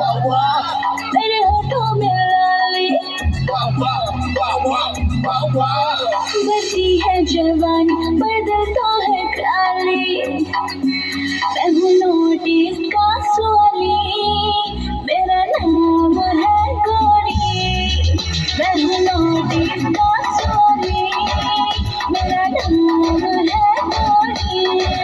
तेरे होठों में लाली बढ़ती है जवानी बदलता है काली मैं हूँ नोटिस का स्वाली मेरा नाम है गोरी मैं हूँ नोटिस का स्वाली मेरा नाम है गोरी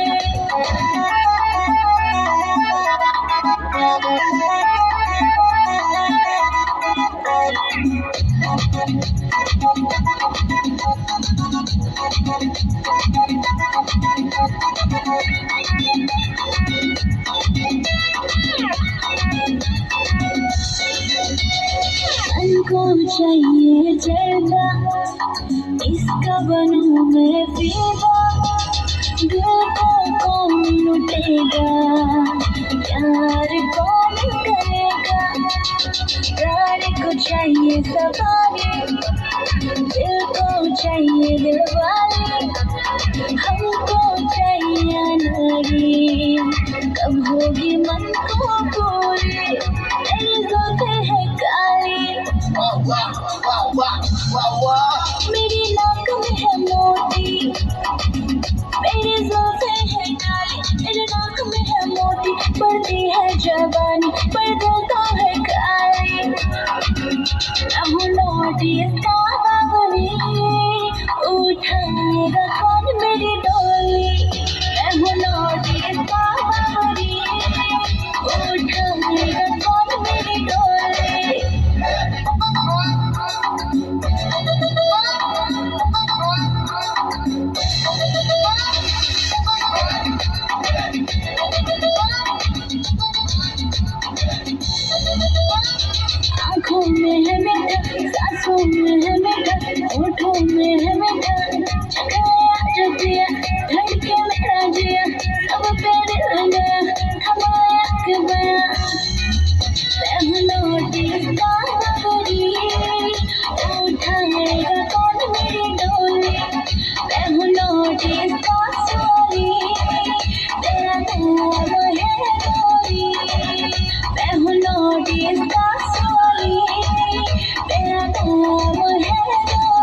मन को चाहिए जलवा इसका बनूं मैं फीदा दिल को कौन लुटेगा प्यार कौन करेगा प्यार को चाहिए सवारी दिल को चाहिए दिलवाली हमको चाहिए नारी कब होगी मन को पूरी तेरी जुल्फें है काली मेरी नाक में है मोती मेरी जुल्फें है काली मेरी नाक में है मोती बढ़ती है जवानी बदलता है काली मैं हूँ नोटिस का बावरी उठाएगा कौन मेरी डोली मैं हूँ नोटिस का बावरी उठाएगा कौन मेरी डोली आँखों में है मीठा सांसों में है मीठा होठों में है मीठा चकराया जो पिया लड़के मेरा जिया सब पे दिल गया हमारा के बया मैं हूँ नोटिस का बावरी उठाएगा कौन मेरी डोली मैं हूँ नोटिस का स्वाली मेरा नाम है गोरी मैं हूँ नोटिस का स्वाली मेरा नाम है गोरी